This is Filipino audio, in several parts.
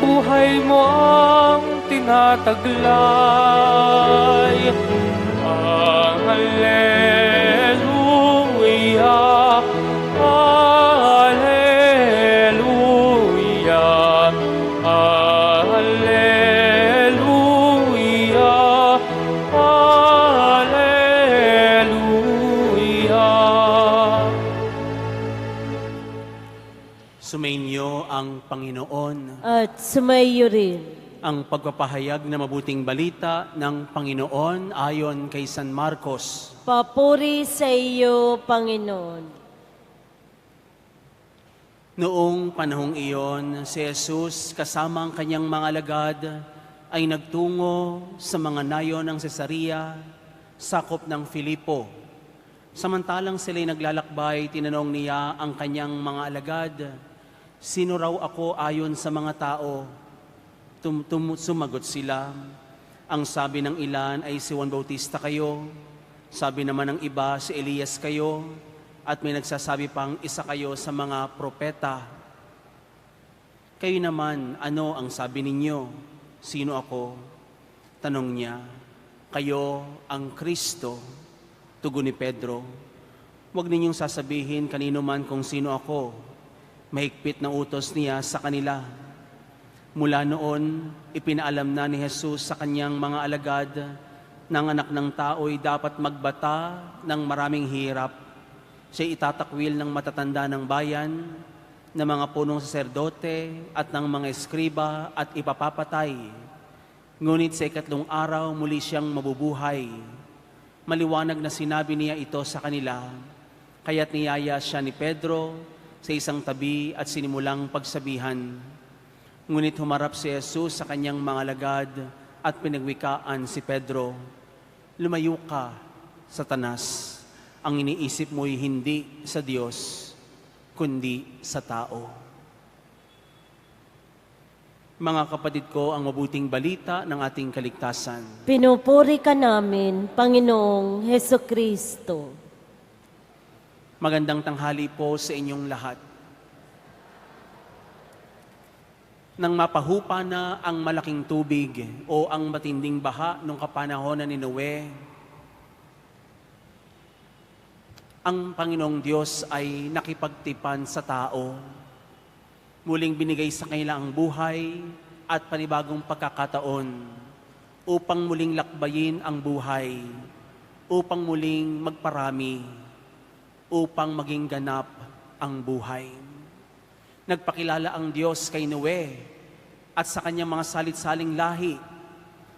Buhay mo ang tinataglay. Alleluia, alleluia, alleluia, alleluia. Sumainyo ang Panginoon. At sumaiyo rin. Ang pagpapahayag na mabuting balita ng Panginoon ayon kay San Marcos. Papuri sa iyo, Panginoon. Noong panahong iyon, si Jesus kasama ang kanyang mga alagad ay nagtungo sa mga nayon ng Cesarea, sakop ng Filipo. Samantalang sila'y naglalakbay, tinanong niya ang kanyang mga alagad, "Sino raw ako ayon sa mga tao?" Sumagot sila. Ang sabi ng ilan ay si Juan Bautista kayo, sabi naman ng iba si Elias kayo, at may nagsasabi pang isa kayo sa mga propeta. Kayo naman, ano ang sabi ninyo? Sino ako? Tanong niya. Kayo ang Kristo, tugon ni Pedro. Huwag ninyong sasabihin kanino man kung sino ako. Mahigpit na utos niya sa kanila. Mula noon, ipinaalam na ni Jesus sa kanyang mga alagad na ang anak ng tao'y dapat magbata ng maraming hirap. Siya'y itatakwil ng matatanda ng bayan, ng mga punong saserdote at ng mga eskriba at ipapapatay. Ngunit sa ikatlong araw, muli siyang mabubuhay. Maliwanag na sinabi niya ito sa kanila, kaya't niyaya siya ni Pedro sa isang tabi at sinimulang pagsabihan. Ngunit humarap si Jesus sa kanyang mga alagad at pinagwikaan si Pedro, "Lumayo ka, Satanas. Ang iniisip mo'y hindi sa Diyos, kundi sa tao." Mga kapatid ko, ang mabuting balita ng ating kaligtasan. Pinupuri ka namin, Panginoong Heso Kristo. Magandang tanghali po sa inyong lahat. Nang mapahupa na ang malaking tubig o ang matinding baha nung kapanahonan ni Noe, ang Panginoong Diyos ay nakipagtipan sa tao. Muling binigay sa kanila ang buhay at panibagong pagkakataon upang muling lakbayin ang buhay, upang muling magparami, upang maging ganap ang buhay. Nagpakilala ang Diyos kay Noe at sa kanyang mga salit-saling lahi.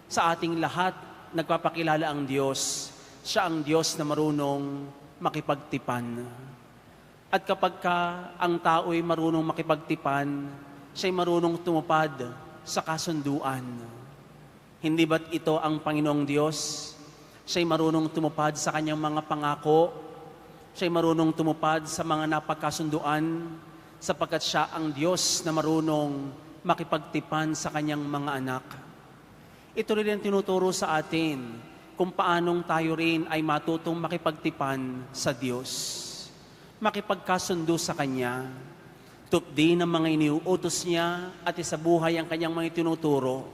Sa ating lahat, nagpapakilala ang Diyos. Siya ang Diyos na marunong makipagtipan. At kapag ang tao'y marunong makipagtipan, siya'y marunong tumupad sa kasunduan. Hindi ba't ito ang Panginoong Diyos? Siya'y marunong tumupad sa kanyang mga pangako. Siya'y marunong tumupad sa mga napagkasunduan, sapagkat siya ang Diyos na marunong makipagtipan sa kanyang mga anak. Ito rin ang tinuturo sa atin kung paanong tayo rin ay matutong makipagtipan sa Diyos. Makipagkasundo sa Kanya. Tupdi ng mga iniuutos niya at isabuhay ang kanyang mga tinuturo.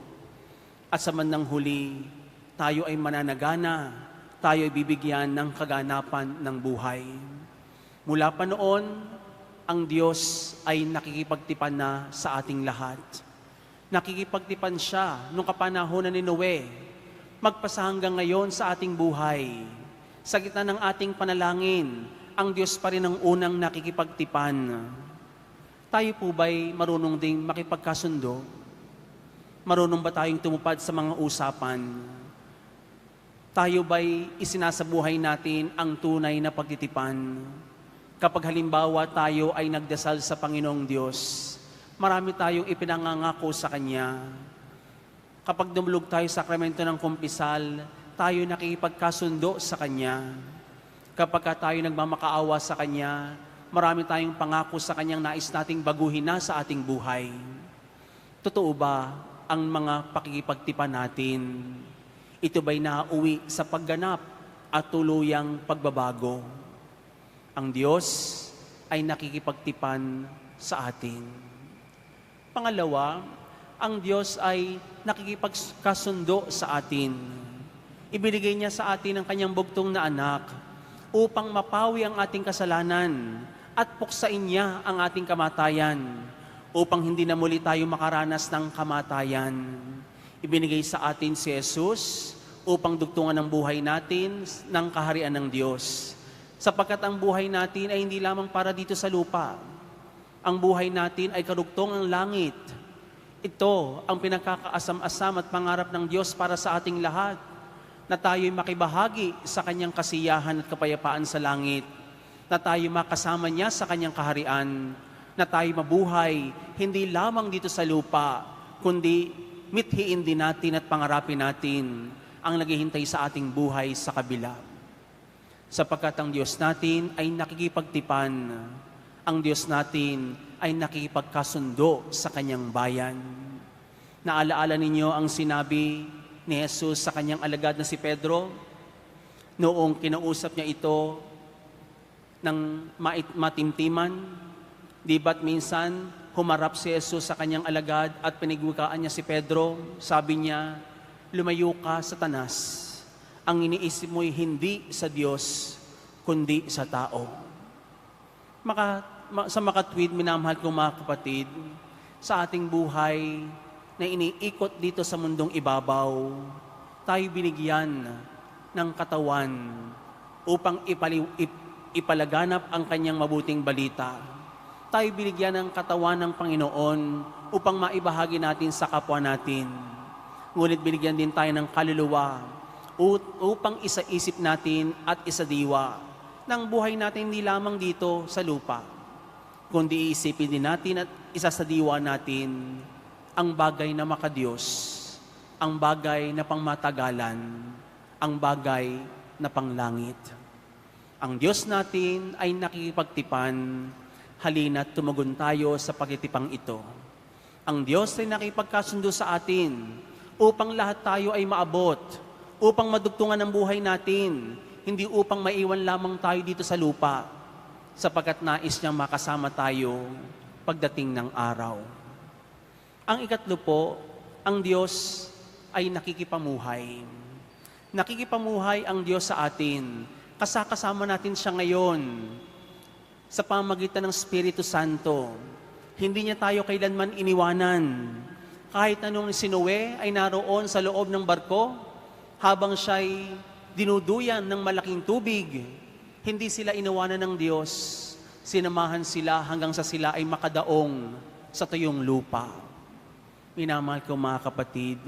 At sa bandang huli, tayo ay mananagana, tayo ay bibigyan ng kaganapan ng buhay. Mula pa noon, ang Diyos ay nakikipagtipan na sa ating lahat. Nakikipagtipan siya nung kapanahonan ni Noe, magpasa hanggang ngayon sa ating buhay. Sa gitna ng ating panalangin, ang Diyos pa rin ang unang nakikipagtipan. Tayo po ba'y marunong ding makipagkasundo? Marunong ba tayong tumupad sa mga usapan? Tayo ba'y isinasabuhay natin ang tunay na pagtitipan? Kapag halimbawa tayo ay nagdasal sa Panginoong Diyos, marami tayong ipinangangako sa Kanya. Kapag dumulog tayo sa sakramento ng kumpisal, tayo nakikipagkasundo sa Kanya. Kapag tayo nagmamakaawa sa Kanya, marami tayong pangako sa Kanyang nais nating baguhin na sa ating buhay. Totoo ba ang mga pakikipagtipan natin? Ito ba'y nauwi sa pagganap at tuluyang pagbabago? Ang Diyos ay nakikipagtipan sa atin. Pangalawa, ang Diyos ay nakikipagkasundo sa atin. Ibinigay niya sa atin ang kanyang bugtong na anak upang mapawi ang ating kasalanan at puksain niya ang ating kamatayan upang hindi na muli tayo makaranas ng kamatayan. Ibinigay sa atin si Jesus upang dugtungan ang buhay natin ng kaharian ng Diyos. Sapagkat ang buhay natin ay hindi lamang para dito sa lupa. Ang buhay natin ay karugtong ang langit. Ito ang pinagkakaasam-asam at pangarap ng Diyos para sa ating lahat, na tayo'y makibahagi sa Kanyang kasiyahan at kapayapaan sa langit, na tayo makasama niya sa Kanyang kaharian, na tayo mabuhay hindi lamang dito sa lupa, kundi mithiin din natin at pangarapin natin ang naghihintay sa ating buhay sa kabila. Sapagkat ang Diyos natin ay nakikipagtipan, ang Diyos natin ay nakikipagkasundo sa Kanyang bayan. Naalaala ninyo ang sinabi ni Jesus sa Kanyang alagad na si Pedro, noong kinausap niya ito ng matimtiman. Di ba't minsan humarap si Jesus sa Kanyang alagad at pinigwikaan niya si Pedro? Sabi niya, lumayo ka, Satanas. Ang iniisip mo'y hindi sa Diyos, kundi sa tao. Sa makatwid, minamahal kong mga kapatid, sa ating buhay na iniikot dito sa mundong ibabaw, tayo binigyan ng katawan upang ipalaganap ang Kanyang mabuting balita. Tayo binigyan ng katawan ng Panginoon upang maibahagi natin sa kapwa natin. Ngunit binigyan din tayo ng kaluluwa upang isa-isip natin at isadiwa ng buhay natin hindi lamang dito sa lupa, kundi iisipin din natin at isasadiwa natin ang bagay na makadiyos, ang bagay na pangmatagalan, ang bagay na panglangit. Ang Diyos natin ay nakikipagtipan, halina't tumugon tayo sa pagtitipang ito. Ang Diyos ay nakipagkasundo sa atin upang lahat tayo ay maabot, upang madugtungan ang buhay natin, hindi upang maiwan lamang tayo dito sa lupa, sapagkat nais niyang makasama tayo pagdating ng araw. Ang ikatlo po, ang Diyos ay nakikipamuhay. Nakikipamuhay ang Diyos sa atin. Kasama natin siya ngayon sa pamagitan ng Espiritu Santo. Hindi niya tayo kailanman iniwanan. Kahit anong si Noe ay naroon sa loob ng barko, habang siya'y dinuduyan ng malaking tubig, hindi sila inawanan ng Diyos. Sinamahan sila hanggang sa sila ay makadaong sa tuyong lupa. Minamahal ko mga kapatid,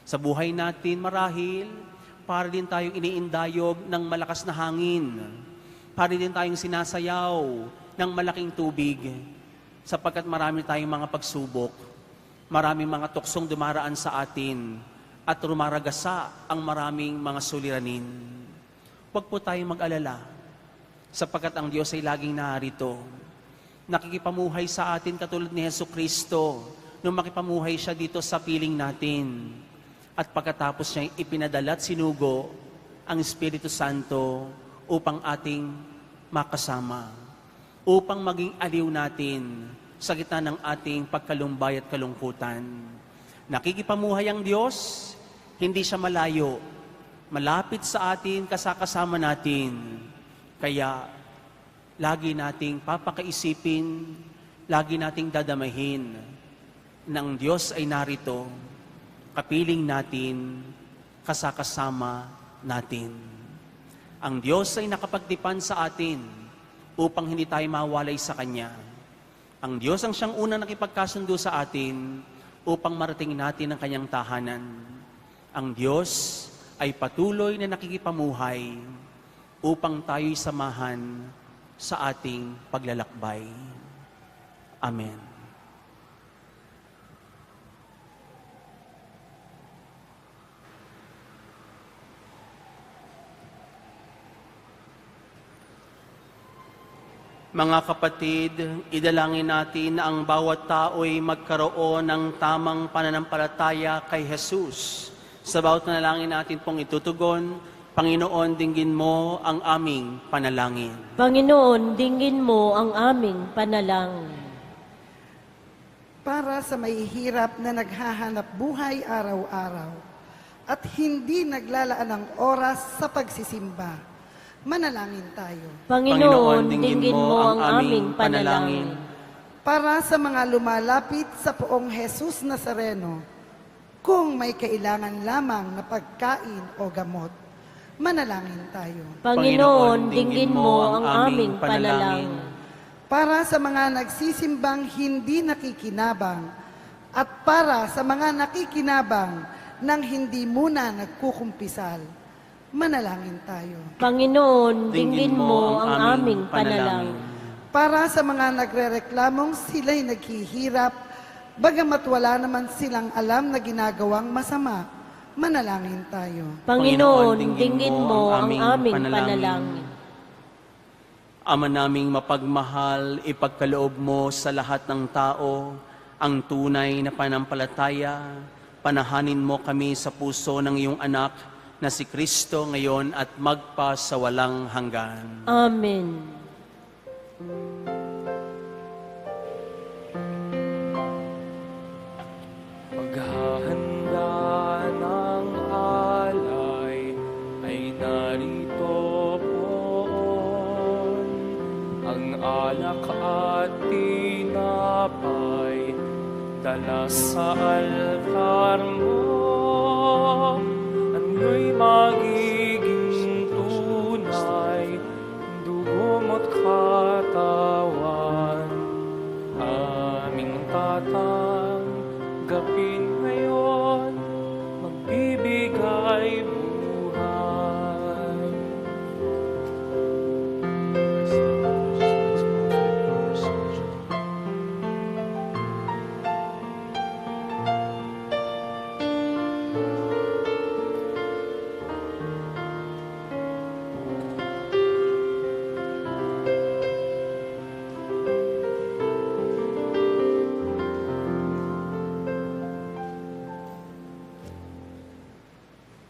sa buhay natin marahil, para din tayong iniindayog ng malakas na hangin. Para din tayong sinasayaw ng malaking tubig, sapagkat marami tayong mga pagsubok, maraming mga tuksong dumaraan sa atin, at rumaragasa ang maraming mga suliranin. Huwag po tayong mag-alala, sapagkat ang Diyos ay laging narito. Nakikipamuhay sa atin katulad ni Jesucristo, nung makipamuhay siya dito sa piling natin. At pagkatapos niya ipinadala at sinugo ang Espiritu Santo upang ating makasama, upang maging aliw natin sa gitna ng ating pagkalumbay at kalungkutan. Nakikipamuhay ang Diyos, hindi siya malayo, malapit sa atin, kasama natin. Kaya lagi nating papakaisipin, lagi nating dadamahin na ang Diyos ay narito, kapiling natin, kasama natin. Ang Diyos ay nakapagtipan sa atin upang hindi tayo mawalay sa Kanya. Ang Diyos ang siyang unang nakipagkasundo sa atin upang marating natin ang Kanyang tahanan. Ang Diyos ay patuloy na nakikipamuhay upang tayo'y samahan sa ating paglalakbay. Amen. Mga kapatid, idalangin natin na ang bawat tao'y magkaroon ng tamang pananampalataya kay Jesus. Sa bawat panalangin natin pong itutugon, Panginoon, dinggin mo ang aming panalangin. Panginoon, dinggin mo ang aming panalangin. para sa mahihirap na naghahanap buhay araw-araw at hindi naglalaan ng oras sa pagsisimba. Manalangin tayo. Panginoon, dinggin mo ang aming panalangin. Para sa mga lumalapit sa Poong Jesus Nazareno, kung may kailangan lamang na pagkain o gamot, manalangin tayo. Panginoon, dinggin mo ang aming panalangin. Para sa mga nagsisimbang hindi nakikinabang at para sa mga nakikinabang nang hindi muna nagkukumpisal, manalangin tayo. Panginoon, dinggin mo ang aming panalangin. Para sa mga nagrereklamong sila'y naghihirap, bagamat wala naman silang alam na ginagawang masama, manalangin tayo. Panginoon, dinggin mo ang aming panalangin. Ama naming mapagmahal, ipagkaloob mo sa lahat ng tao ang tunay na panampalataya. Panahanin mo kami sa puso ng iyong anak na si Kristo ngayon at magpa sa walang hanggan. Amen. Paghahanda ng alay ay narito poon. Ang alak at tinapay dala sa altar mo. Ano'y magiging tunay, dugo mo't katawan. Aming tatanggapin ngayon, magbibigay buhay.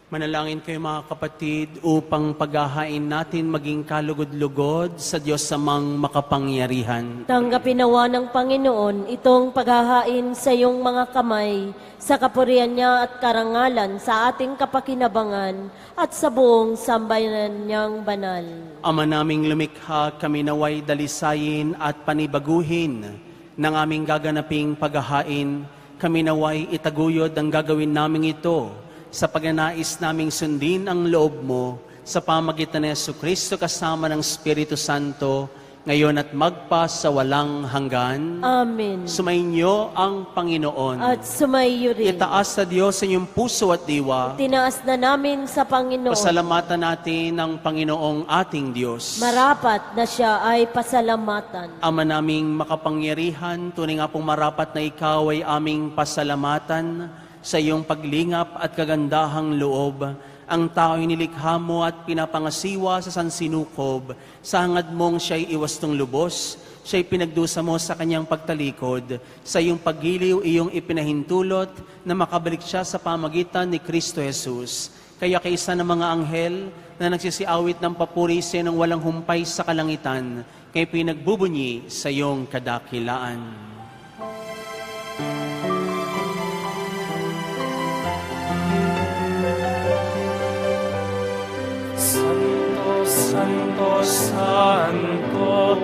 Manalangin kayo mga kapatid upang paghahain natin maging kalugod-lugod sa Diyos samang makapangyarihan. Tanggapin nawa ng Panginoon itong paghahain sa iyong mga kamay, sa kapurihan niya at karangalan sa ating kapakinabangan at sa buong sambayanan niyang banal. Ama naming lumikha, kami naway dalisayin at panibaguhin ng aming gaganaping paghahain. Kami naway itaguyod ang gagawin naming ito sa pagnanais naming sundin ang loob mo sa pamagitan ni Jesucristo kasama ng Espiritu Santo, ngayon at magpa sa walang hanggan. Amen. Sumainyo ang Panginoon. At sumaiyo rin. Itaas sa Diyos sa inyong puso at diwa. Tinaas na namin sa Panginoon. Pasalamatan natin ang Panginoong ating Diyos. Marapat na siya ay pasalamatan. Ama naming makapangyarihan, tunay nga pong marapat na ikaw ay aming pasalamatan sa iyong paglingap at kagandahang loob. Ang tao'y nilikha mo at pinapangasiwa sa sansinukob. Sa hangad mong siya'y iwastong lubos, siya'y pinagdusa mo sa kanyang pagtalikod. Sa iyong paggiliw, iyong ipinahintulot na makabalik siya sa pamagitan ni Kristo Jesus. Kaya kaisa ng mga anghel na nagsisiawit ng papuri sa ng walang humpay sa kalangitan, kay pinagbubunyi sa iyong kadakilaan. Santo, Santo,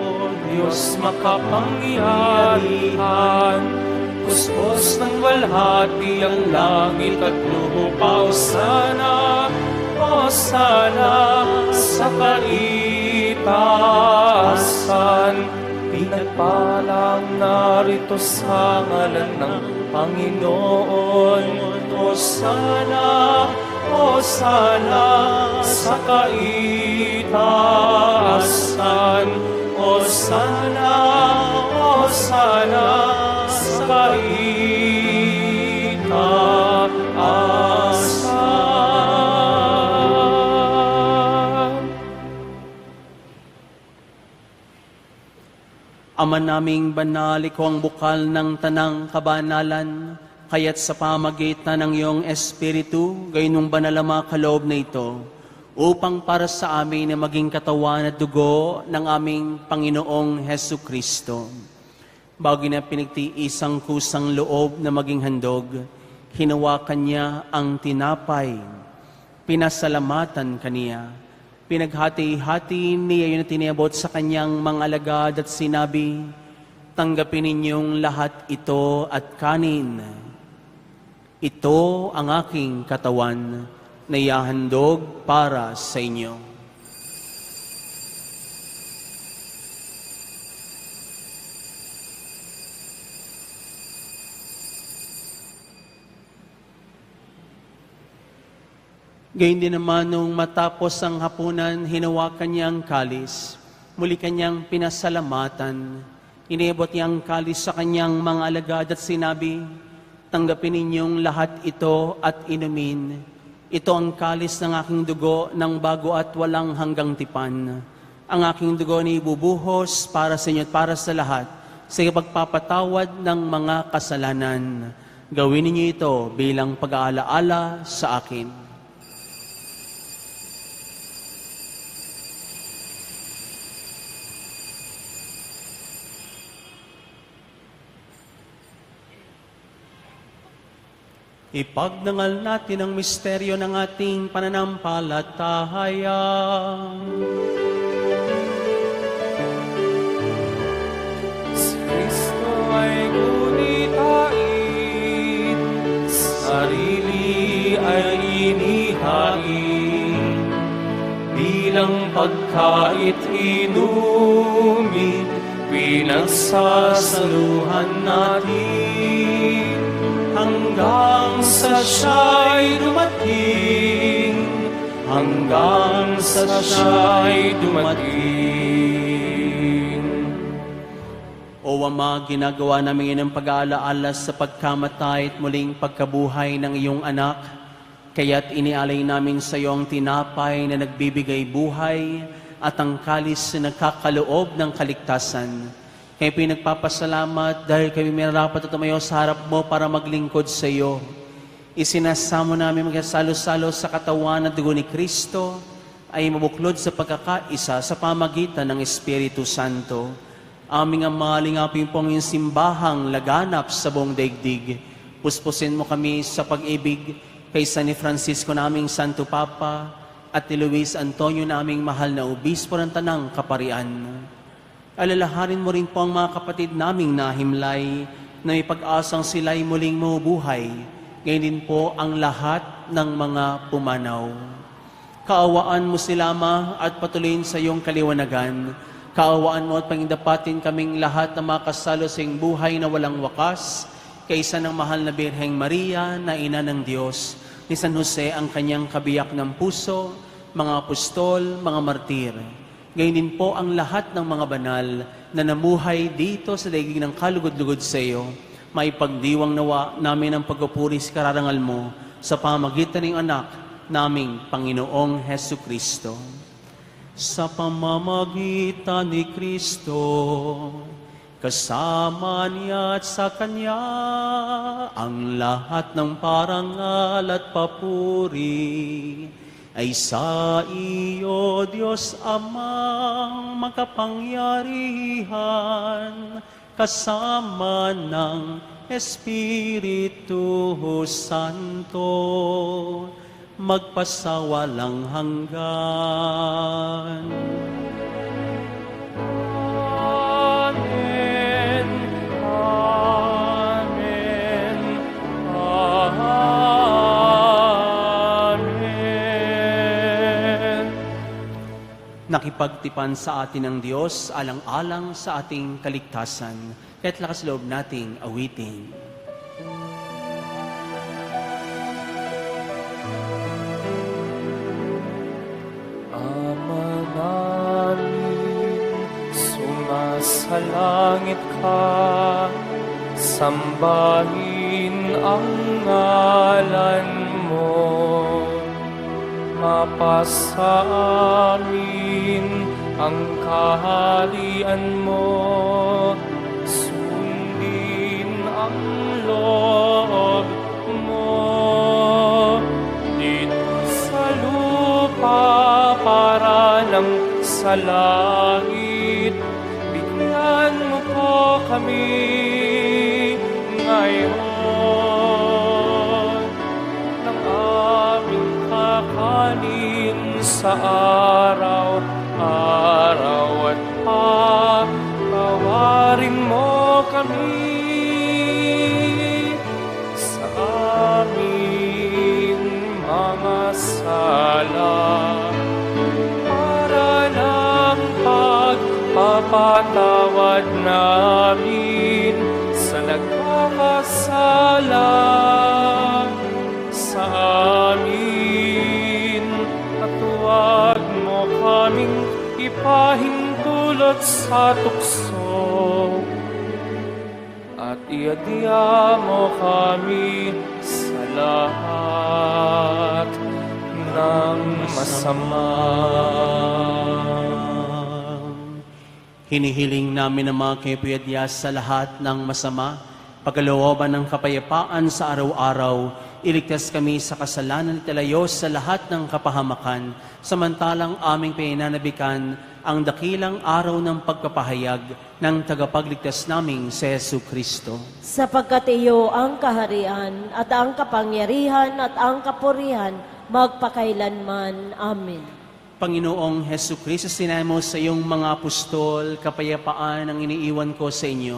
Diyos makapangyarihan, puspos ng walhati ang langit at lupa. Hosana sa kaitaasan, pinagpalang narito sa ngalan ng Panginoon. Hosana sa kaitaasan, Hosana sa kaitaasan. Ama naming banal, ikaw ang bukal ng tanang kabanalan, kaya't sa pamagitan ng iyong Espiritu, gayon banal ang kaloob na ito, upang para sa amin na maging katawan at dugo ng aming Panginoong Hesu Kristo. Bago niya pinagtiis ang kusang loob na maging handog, hinawakan niya ang tinapay, pinasalamatan kaniya, pinaghati-hati niya yun na tiniabot sa kanyang mga alagad at sinabi, tanggapin ninyong lahat ito at kanin. Ito ang aking katawan na ihahandog para sa inyo. Gayun din naman nung matapos ang hapunan, hinawakan niya ang kalis. Muli kanyang pinasalamatan. Iniabot niya ang kalis sa kanyang mga alagad at sinabi, tanggapin ninyong lahat ito at inumin. Ito ang kalis ng aking dugo ng bago at walang hanggang tipan. Ang aking dugo ni ibubuhos para sa inyo at para sa lahat sa pagpapatawad ng mga kasalanan. Gawin ninyo ito bilang pag-aalaala sa akin. Ipagnangal natin ang misteryo ng ating pananampalataya. Si Kristo ay gunitain, sarili ay inihain, bilang pagkait inumin, pinagsasaluhan natin, hanggang sa siya'y dumating, hanggang sa siya'y dumating. O Ama, ginagawa namin ng pag-aalaala sa pagkamatay at muling pagkabuhay ng iyong anak, kaya't inialay namin sa iyo ang tinapay na nagbibigay buhay at ang kalis na nagkakaloob ng kaligtasan. Kaya pinagpapasalamat dahil kami minarapat at tumayo sa harap mo para maglingkod sa iyo. Isinasamo namin magkasalo-salo sa katawan at dugo ni Kristo ay mabuklod sa pagkakaisa sa pamagitan ng Espiritu Santo. Aming Ama, lingapin po ang iyong simbahang laganap sa buong daigdig. Puspusin mo kami sa pag-ibig kay San Francisco naming Santo Papa at ni Luis Antonio naming mahal na obispo ng Tanang Kaparian. Alalahanin mo rin po ang mga kapatid naming nahimlay na may pag-asang sila'y muling mabubuhay. Ngayon din po ang lahat ng mga pumanaw. Kaawaan mo sila, Ama, at patuloyin sa iyong kaliwanagan. Kaawaan mo at pangindapatin kaming lahat na makasalo sa iyong buhay na walang wakas, kaysa ng mahal na Birheng Maria na ina ng Diyos, ni San Jose ang kanyang kabiyak ng puso, mga apostol, mga martir. Ngayon din po ang lahat ng mga banal na namuhay dito sa daigdig ng kalugod-lugod sa iyo, maipagdiwang nawa namin ang pagpupuri sa kararangal mo sa pamagitan ng anak naming Panginoong Hesu Kristo. Sa pamamagitan ni Kristo, kasama niya at sa Kanya ang lahat ng parangal at papuri ay sa iyo, Diyos Amang makapangyarihan, kasama ng Espiritu Santo, magpasawalang hanggan. Amen. Amen. Amen. Nakipagtipan sa atin ng Diyos, alang-alang sa ating kaligtasan. Kaya't lakas loob nating awitin. Ama namin, sumasalangit ka, sambahin ang ngalan mo. Mapasa amin ang kaharian mo, sundin ang loob mo. Dito sa lupa para lang sa langit, bigyan mo po kami ngayon ng aming kakanin sa araw-araw at patawarin mo kami sa aming mga sala para ng pagpapatawad namin sa nagkakasala sa amin at huwag mo kaming ipahintulot sa tukso at iadya mo kami sa lahat ng masama. Hinihiling namin ang mga kapiadya sa lahat ng masama, pagkalooban ng kapayapaan sa araw-araw, iligtas kami sa kasalanan at ilayo sa lahat ng kapahamakan, samantalang aming pinanabikan ang dakilang araw ng pagpapahayag ng tagapagligtas naming si Jesu Kristo. Sapagkat iyo ang kaharian at ang kapangyarihan at ang kapurihan magpakailanman. Amen. Panginoong Hesu Kristo, sinabi mo sa iyong mga apostol, kapayapaan ang iniiwan ko sa inyo.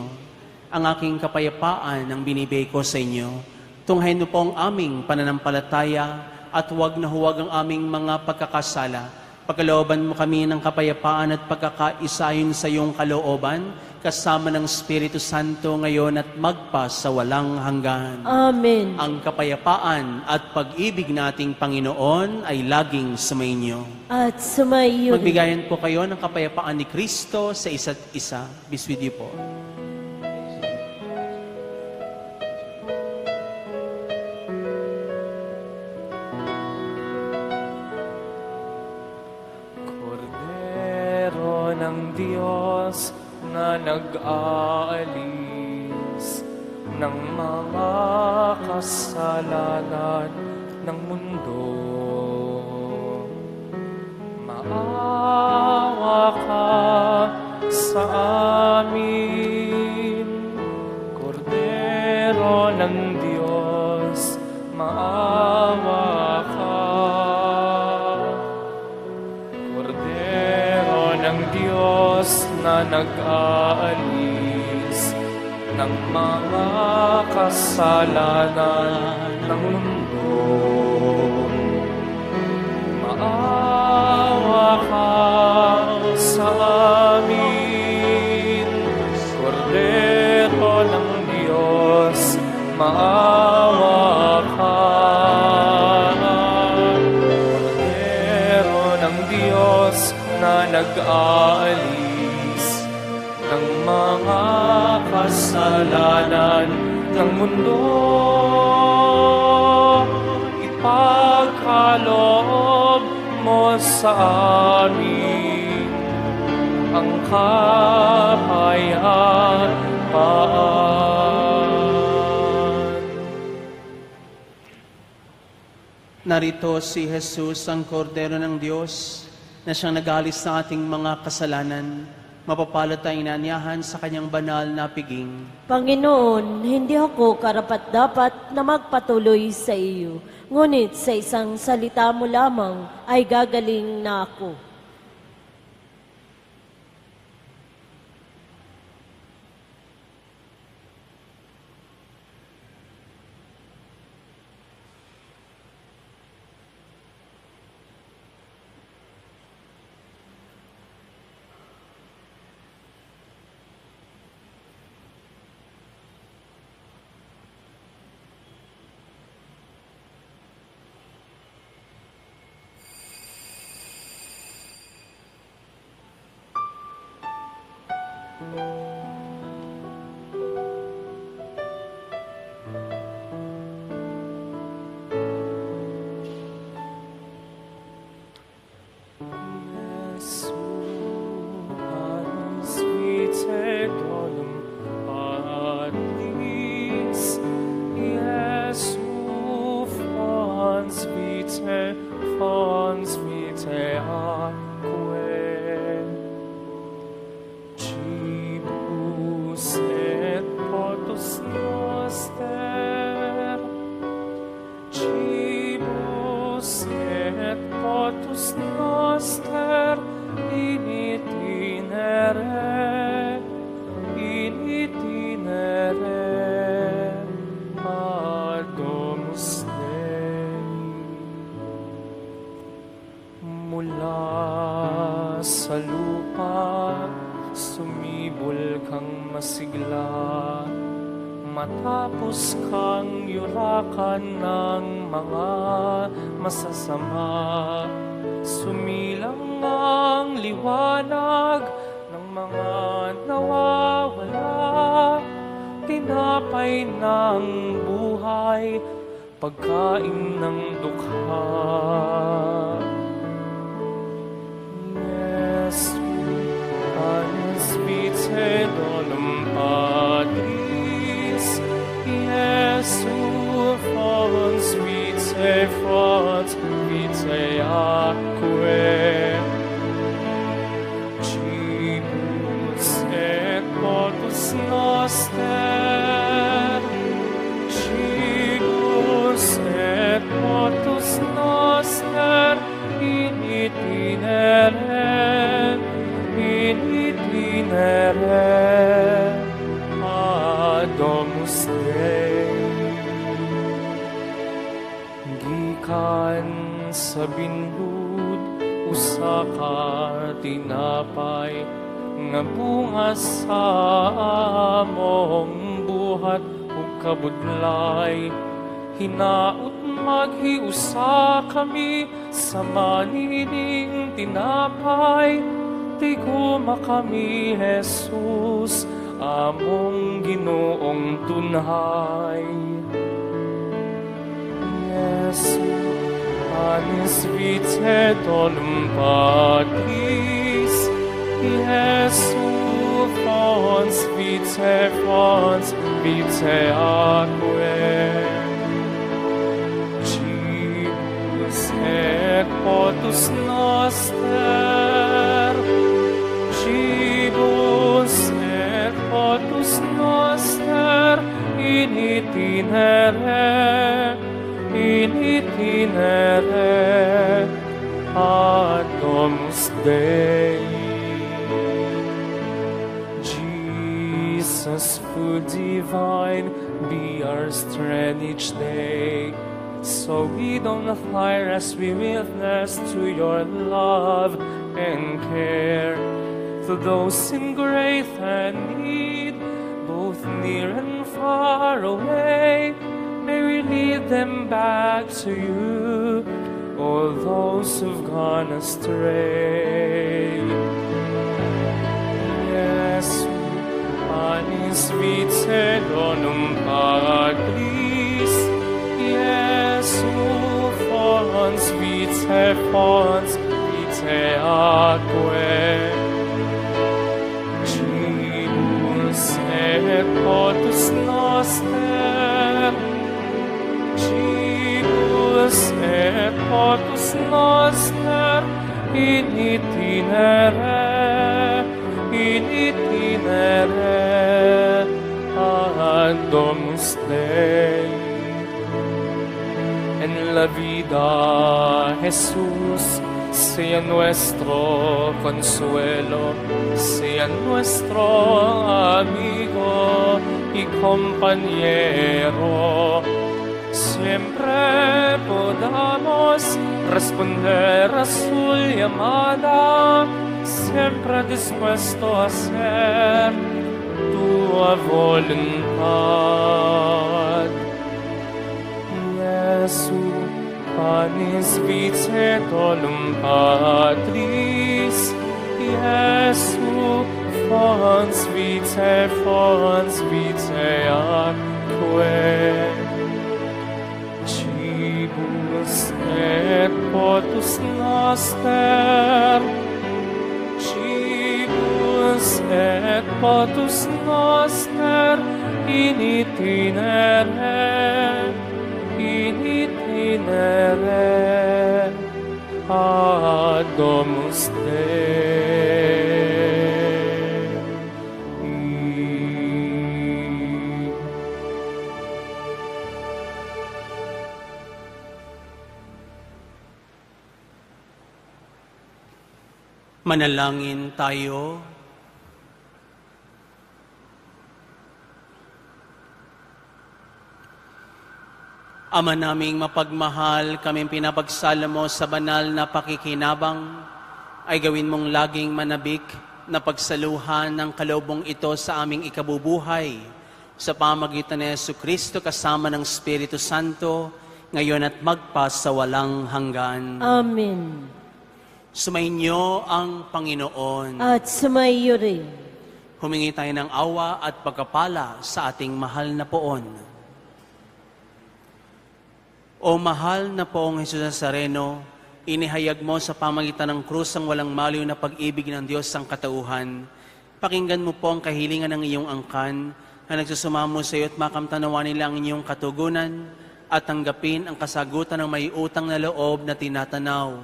Ang aking kapayapaan ang binibigay ko sa inyo. Tunghayin mo po ang aming pananampalataya at huwag na huwag ang aming mga pagkakasala. Pagkalooban mo kami ng kapayapaan at pagkakaisayon sa iyong kalooban, kasama ng Espiritu Santo ngayon at magpa sa walang hanggan. Amen. Ang kapayapaan at pag-ibig nating Panginoon ay laging sumainyo. At sumayo rin. Magbigayan po kayo ng kapayapaan ni Kristo sa isa't isa. Be with you po. Kordero ng Diyos na nag-aalis ng mga kasalanan ng mundo. Maawa ka sa amin, Kordero ng Diyos, maawa ka. Kordero ng Diyos na nag-aalis ng mga kasalanan ng mundo. Maawa ka sa amin, Kordero ng Diyos, maawa ka. Kordero ng Diyos na nag-aalis ng mga kasalanan ng mundo, ipagkaloob mo sa amin ang kapayapaan. Narito si Jesus, ang Kordero ng Diyos, na siyang nag-alis ng ating mga kasalanan. Mapapalad tayong inanyahan sa kanyang banal na piging. Panginoon, hindi ako karapat-dapat na magpatuloy sa iyo. Ngunit sa isang salita mo lamang ay gagaling na ako. Cibo mula sa lupa, sumibol kang masigla, matapos kang yurakan ng mga masasama. Sumilang ang liwanag ng mga nawawala, tinapay ng buhay, pagkain ng dukha. Jesu, agnus vitae donum Patris, Jesu, fons vitae atque, cibus et potus noster, cibus et potus noster, in itinere, ad Domus Dei. Gikan sa binlud, usa ka tinapay, nga bunga sa among buhat ug kabudlay. Hinaut maghiusa kami sa manining tinapay, tiguma kami, Jesus, among Ginoong tunhay. Jesu, agnus vitae donum Patris, Jesu, fons vitae atque, cibus et potus noster, cibus et potus noster, in itinere, ad Domus Dei. Jesus, food divine, be our strength each day, so we don't fire as we witness to your love and care. To those in great need, both near and far away, may we lead them back to you, all those who've gone astray. Jesu, agnus vitae donum Patris, Jesu, fons vitae atque, cibus et potus noster, cibus et potus noster, in itinere, ad Domus Dei. En la vida, Jesús, sea nuestro consuelo, sea nuestro amigo y compañero. Siempre podamos responder a su llamada, siempre dispuesto a hacer tu voluntad. Jesu, agnus vitae donum Patris, Jesu, fons vitae atque, cibus et potus noster, cibus et potus noster, in itinere, ad Domus Dei. Manalangin tayo. Ama naming mapagmahal, kaming pinapagsala mo sa banal na pakikinabang, ay gawin mong laging manabik na pagsaluhan ng kalobong ito sa aming ikabubuhay sa pamagitan ni Jesucristo kasama ng Espiritu Santo, ngayon at magpasawalang hanggan. Amen. Sumainyo ang Panginoon. At sumaiyo rin. Humingi tayo ng awa at pagkapala sa ating mahal na poon. O mahal na poong Jesus Nazareno, inihayag mo sa pamagitan ng krus ang walang maliw na pag-ibig ng Diyos ang katauhan. Pakinggan mo po ang kahilingan ng iyong angkan na nagsusumamo sa iyo at makamtanawan nila ang inyong katugunan at tanggapin ang kasagutan ng may utang na loob na tinatanaw.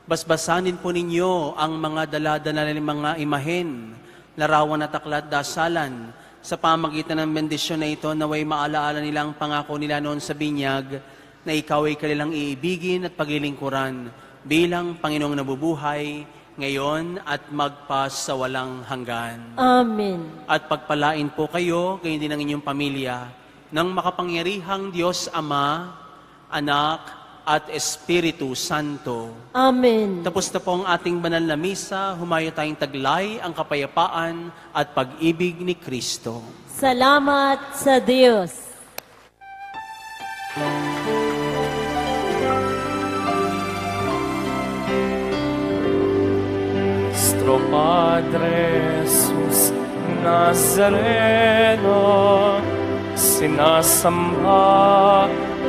Basbasanin po ninyo ang mga daladala ng mga imahen, larawan at aklat dasalan sa pamagitan ng bendisyon na ito naway maalaala nila ang pangako nila noon sa binyag na ikaw ay kanilang iibigin at paglilingkuran bilang Panginoong nabubuhay, ngayon at magpasawalang hanggan. Amen. At pagpalain po kayo, gayon din ang inyong pamilya, ng makapangyarihang Diyos Ama, Anak, at Espiritu Santo. Amen. Tapos na po ang ating banal na misa, humayo tayong taglay ang kapayapaan at pag-ibig ni Kristo. Salamat sa Diyos. Nuestro Padre Jesus Nazareno, sinasamba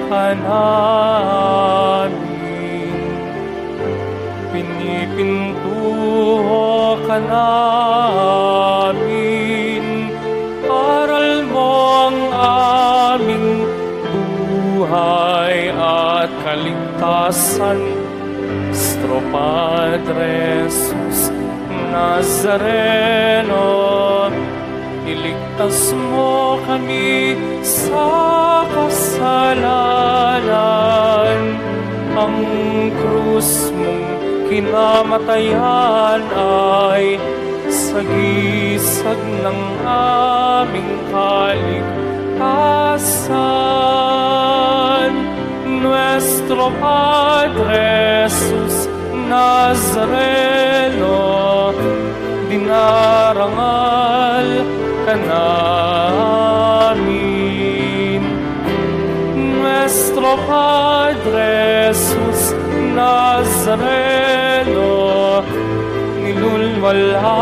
ka namin, pinipintuho ka namin, aral mo ang aming buhay at kaligtasan. Nuestro Padre Jesus Nazareno, iligtas mo kami sa kasalanan. Ang krus mong kinamatayan ay sagisag ng aming kaligtasan. Nuestro Padre Jesus Nazareno, dinarangal ka namin. Nuestro Padre Jesus Nazareno, nilulwala